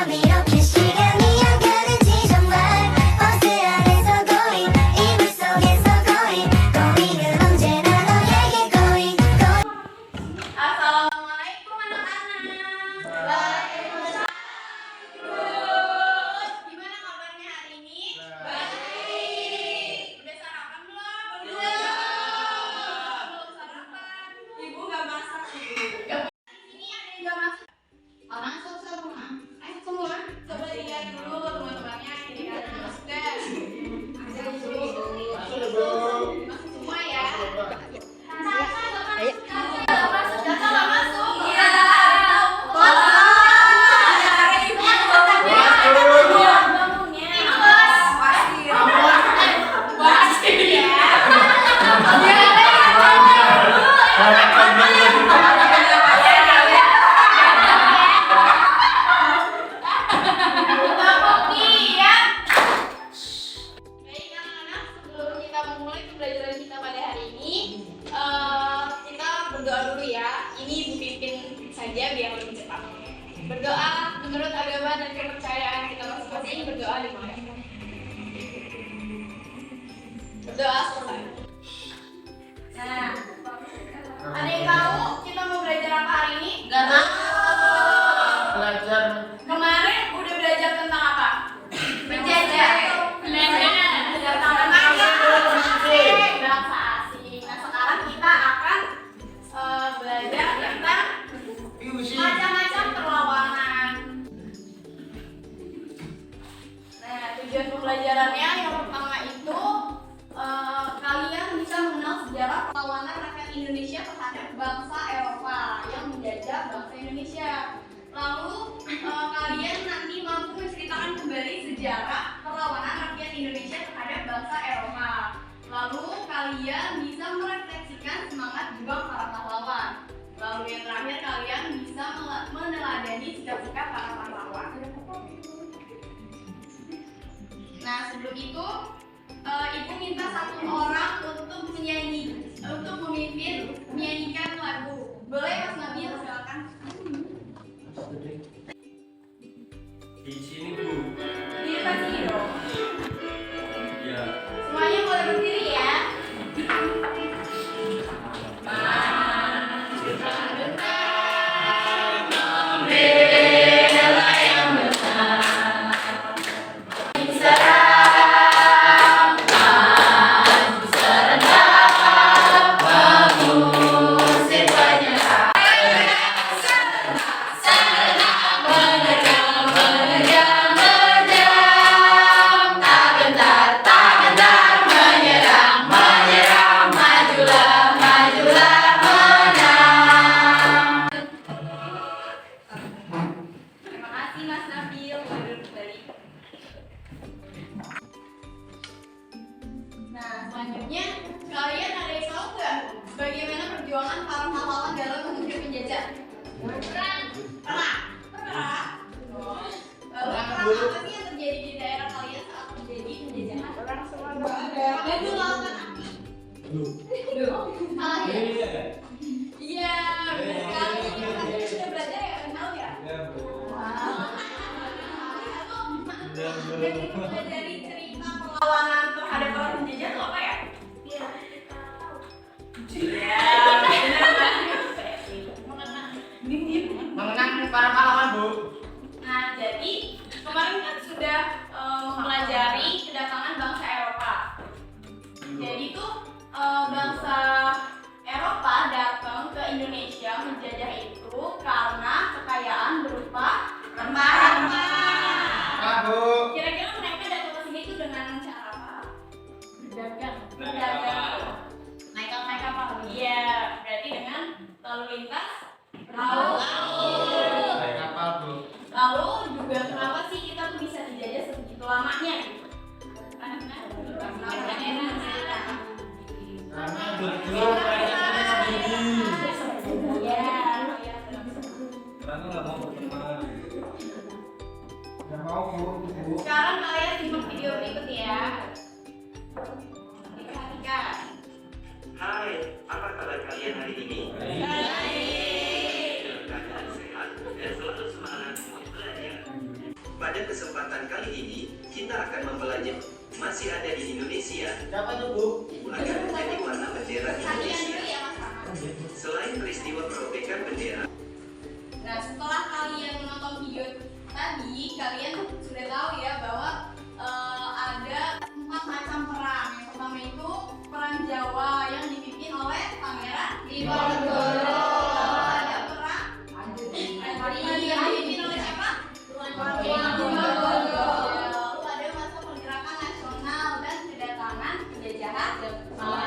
참 이렇게 시간이 안 가는지 정말 버스 안에서 고인 이불 속에서 고인 고인은 언제나 너에게 고인 Assalamualaikum anak-anak. Waalaikumsalam. Gimana kabarnya hari ini? Baik. Udah sarapan belum? Belum sarapan. Ibu nggak masak sih. Ini ada yang nggak masak. Orang semua. Ayo semua. Coba lihat dulu teman-temannya. Ini kan masuk deh. Masuk semua ya. Berdoa menurut agama dan kepercayaan kita masing-masing. Berdoa dimulai. Berdoa selesai. Nah, ada yang tahu kita mau belajar apa hari ini? Gak tahu. Belajar. Kemarin udah belajar tentang apa? Menjajah. Bahasa asing. Nah, sekarang kita akan belajar tentang macam-macam perlawanan. Nah, tujuan pembelajarannya yang pertama itu kalian bisa mengenal sejarah perlawanan rakyat Indonesia terhadap bangsa Eropa yang menjajah bangsa Indonesia. Lalu kalian nanti mampu menceritakan kembali sejarah perlawanan rakyat Indonesia terhadap bangsa Eropa. Lalu kalian bisa merefleksikan semangat juang para pahlawan. Lalu yang terakhir kalian bisa meneladani sikap-sikap para pahlawan. Nah, sebelum itu ibu minta satu orang untuk memimpin menyanyikan lagu. Boleh Mas Nabil, silakan. Di sini Bu. Di depan sini dong. Ya. Semuanya boleh berdiri ya. Nah, selanjutnya kalian ada yang tahu nggak bagaimana perjuangan para pahlawan dalam mengusir penjajah? Perang. Lalu perang apa sih yang terjadi di daerah kalian saat terjadi penjajahan? Perang semua. Itu lautan api. Salah ya? Iya, benar sekali. Kalian sudah belajar ya, tahu ya? Dari cerita perlawanan terhadap para penjajah itu apa ya? Mengenang para pahlawan Bu. Nah, jadi kemarin kan sudah mempelajari kedatangan bangsa Eropa. Jadi tuh bangsa Eropa datang ke Indonesia menjajah itu karena kekayaan berupa rempah-rempah. Bu. Kira-kira mereka datang ke sini itu dengan cara apa? Berdagang. Naik kapal. Iya, berarti dengan lalu lintas perahu. Naik kapal Bu. Lalu juga kenapa sih kita tuh bisa dijajah sebegitu lamanya? Karena berjuang pada sendiri. Iya. Karena nggak mau berteman. Nggak mau Bu. Sekarang kalian simak video berikut ya. Perhatikan. Hai, apa kabar kalian hari ini? Baik. Dalam keadaan sehat dan selalu semangat untuk belajar. Pada kesempatan kali ini, kita akan mempelajari masih ada di Indonesia. Siapa itu, Bu? Akan menjadi warna bendera Kalian Indonesia. dulu ya Mas Rahmat. Selain peristiwa perobekan bendera, Nah, setelah kalian menonton video tadi, kalian sudah tahu ya bahwa ada 4 macam perang. Yang pertama itu perang Jawa yang dipimpin oleh Pangeran Diponegoro. Ada perang Padri yang dipimpin oleh siapa? Tuan Diponegoro. Lalu ada masa pergerakan nasional dan kedatangan penjajahan Jepang.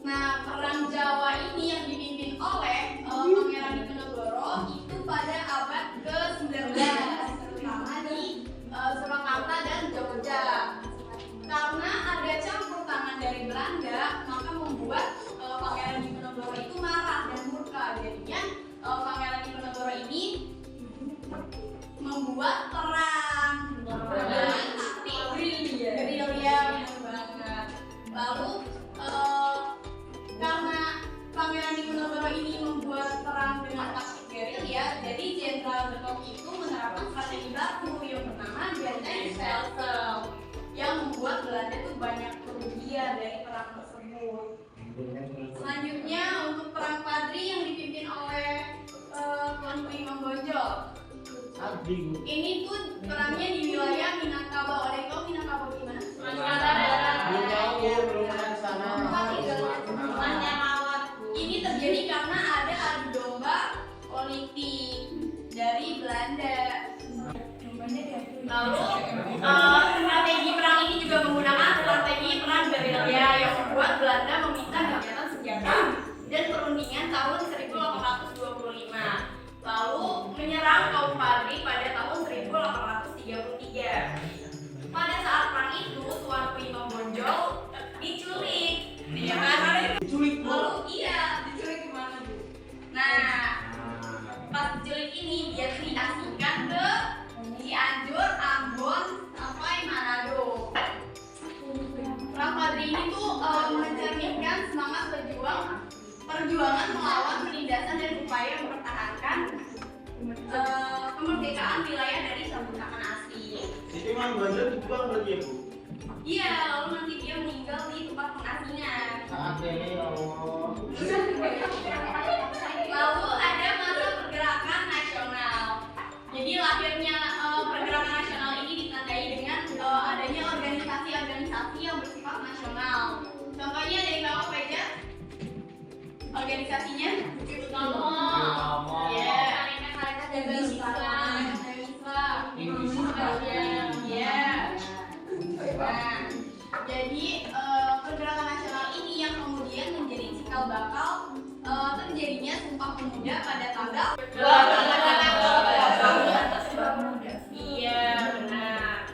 Nah, perang Jawa ini yang dipimpin oleh Pangeran Diponegoro itu pada abad ke-19, terutama di Surakarta dan Jogja. Karena ada campur tangan dari Belanda, maka membuat Pangeran Diponegoro itu marah dan murka. Jadinya Pangeran Diponegoro ini membuat perang dengan taktik gerilya, benar banget. Lalu karena Pangeran Diponegoro ini membuat perang dengan taktik gerilya, jadi Jenderal de Kock itu menerapkan strategi baru yang bernama Defense-Stelsel yang membuat Belanda itu banyak kerugian dari perang tersebut. Selanjutnya untuk perang Padri yang dipimpin oleh Tuanku Imam Bonjol. Ini tuh perangnya di wilayah Minangkabau. Ada yang tahu Minangkabau di mana? Belum tahu, belum pernah ke sana. Ini terjadi karena ada adu domba politik dari Belanda. Lalu strategi perang ini juga menggunakan strategi perang gerilya yang membuat Belanda meminta gencatan senjata dan perundingan tahun 1825. Lalu menyerang kaum Padri pada tahun 1833. Pada saat perang itu, Tuanku Imam Bonjol diculik. Ya kan? Diculik, Bu. Lalu iya, diculik kemana, Bu? Nah, pas diculik ini dia diasingkan ke Cianjur, Ambon, sampai Manado. Perang Padri ini tuh mencerminkan semangat perjuangan melawan penindasan dan upaya mempertahankan kemerdekaan wilayah dari sabuk tangan asing. Itu Imam Bonjol dibuang berarti ya, Bu? Iya, lalu nanti dia meninggal di tempat pengasingan. Saat ini, ya Allah. Lalu ada masa pergerakan nasional. Jadi lahirnya pergerakan nasional ini ditandai dengan adanya organisasi-organisasi yang bersifat nasional. Contohnya ada yang tahu apa aja? Organisasinya? Ya, Nah, jadi pergerakan nasional ini yang kemudian menjadi cikal bakal terjadinya Sumpah Pemuda pada tanggal 28 Iya, benar.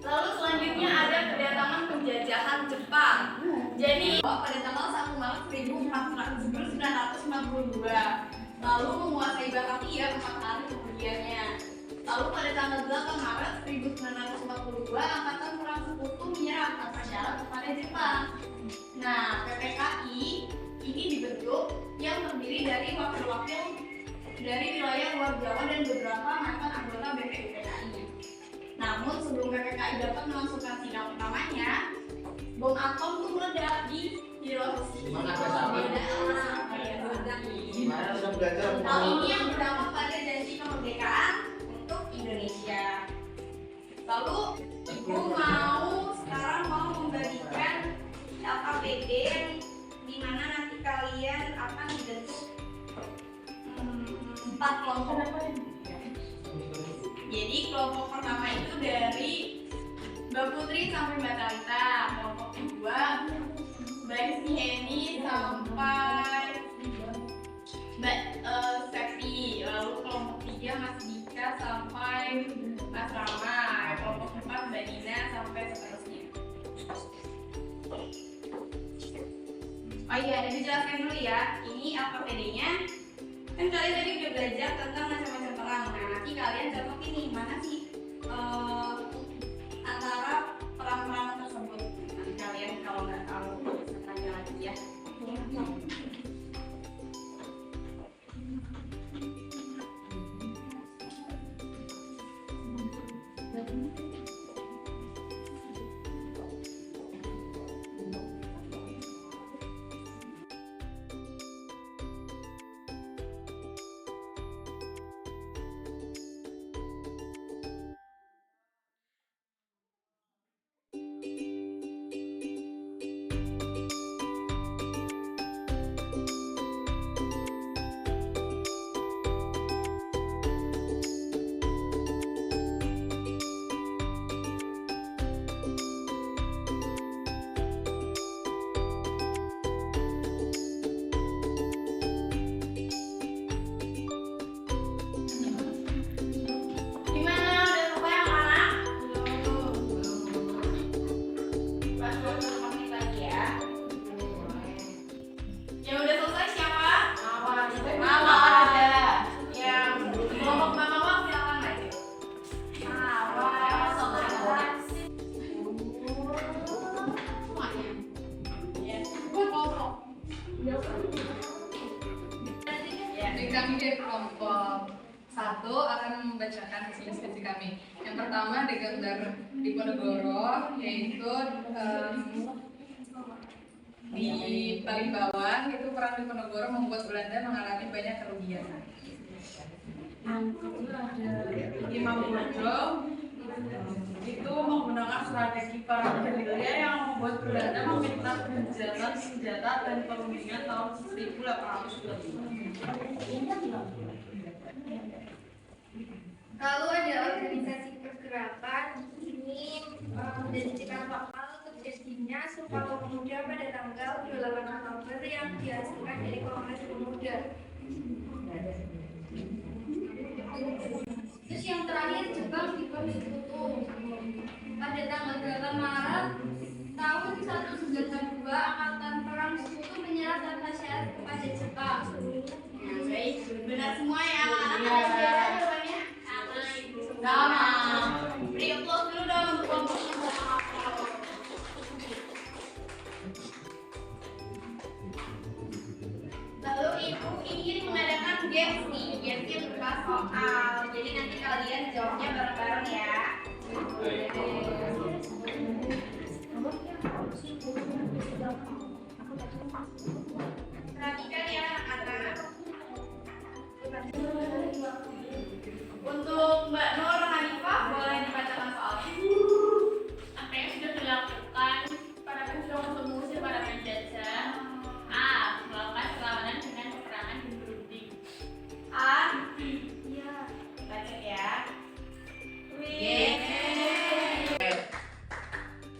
Lalu selanjutnya ada kedatangan penjajahan Jepang. Jadi pada tanggal 1 Maret 1942, lalu menguasai Batavia 4 hari kemudiannya. Lalu pada tanggal 8 Maret 1942, Angkatan Perang Sekutu menyerang tanpa syarat kepada Jepang. Nah, PPKI ini dibentuk yang terdiri dari wakil-wakil dari wilayah luar Jawa dan beberapa mantan anggota BPUPKI. Namun sebelum PPKI dapat melangsungkan sidang pertamanya, bom atom tuh meledak di lokasi. Gimana kesamaan? Gimana sudah belajar? Hal ini yang berdampak pada janji kemerdekaan untuk Indonesia. Lalu, sekarang mau membagikan LKPD di mana nanti kalian akan dibentuk 4 kelompok. Jadi kelompok pertama itu dari Mbak Putri sampai Mbak Talita. Kelompok kedua Mbak Heni sampai Mbak Sefi. Lalu kelompok 3 Mas Dika sampai Mas Rama. Kelompok 4 Mbak Nina sampai seterusnya. Oh iya, ada dijelaskan dulu ya. Ini LKPD-nya. Kan kalian tadi udah belajar tentang macam-macam perang. Nah, nanti kalian catat ini mana sih antara perang-perang tersebut. Nanti kalian kalau nggak tahu bisa tanya lagi ya. Jadi kami dari kelompok 1 akan membacakan hasil diskusi kami. Yang pertama di gambar Diponegoro, yaitu di paling bawah itu perang Diponegoro membuat Belanda mengalami banyak kerugian. Yang kedua ada Imam Bonjol, itu menggunakan strategi perang gerilya yang membuat Belanda meminta gencatan senjata dan perundingan tahun 1825. Lalu ada organisasi pergerakan ini mendedikasikan lokal untuk jadinya Sumpah Pemuda pada tanggal 28 Oktober yang dihasilkan dari Kongres Pemuda. Terus yang terakhir Jepang Dipersekutu pada tanggal 8 Maret tahun 1992 Angkatan Perang Sekutu menyerah tanpa syarat kepada Jepang. Nah, baik, benar semua ya. Anak-anak sejarah jawabannya sama. Beri applause dulu dong untuk kelompoknya. Lalu ibu ingin mengadakan games nih, gamesnya berupa soal. Jadi nanti kalian jawabnya bareng-bareng ya. Perhatikan ya anak-anak. Untuk Mbak Nur Hanifah boleh dibacakan soalnya. Apa yang sudah dilakukan para pejuang untuk mengusir para penjajah? A. Melakukan perlawanan dengan peperangan dan berunding. A. Iya. Baca ya.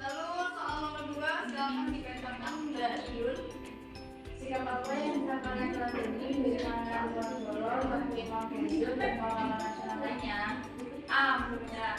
Lalu soal nomor 2 silakan dibacakan Mbak Idul. Sikap apa yang disampaikan telah terjadi dari pandangan Ponegoro bagi Imam Bonjol dan pahlawan nasional lainnya? A. Muda.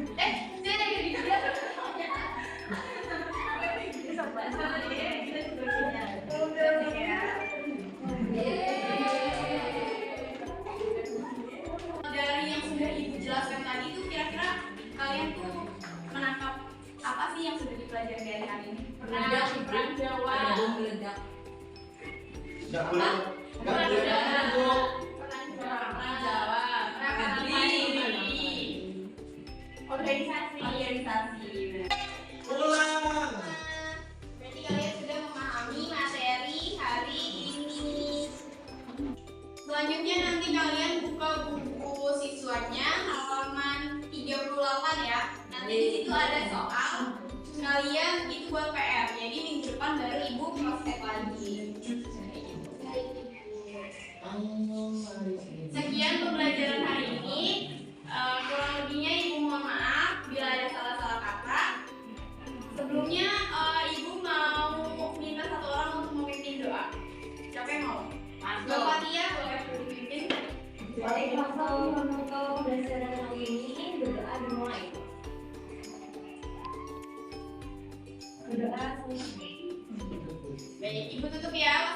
Saya dari dia. Dari yang sudah Ibu jelaskan tadi itu kira-kira kalian tuh menangkap apa sih yang sudah dipelajari dari hari ini? Perang Jawa. Nggak boleh. Nggak boleh. Perang Jawa. Organisasi. Ulang. Berarti kalian sudah memahami materi hari ini. Selanjutnya nanti kalian buka buku siswanya halaman 38 ya. Nanti di situ ada soal. Kalian itu buat PR. Jadi minggu depan baru Ibu praktek lagi. Sekian pembelajaran hari ini. Kurang lebihnya Ibu mohon maaf bila ada salah-salah kata. Sebelumnya Ibu mau minta satu orang untuk memimpin doa. Siapa yang mau? Bapak Tia boleh dipimpin. Waalaikumsalam untuk belajar hari ini berdoa dimulai. Berdoa. Baik, Ibu tutup ya.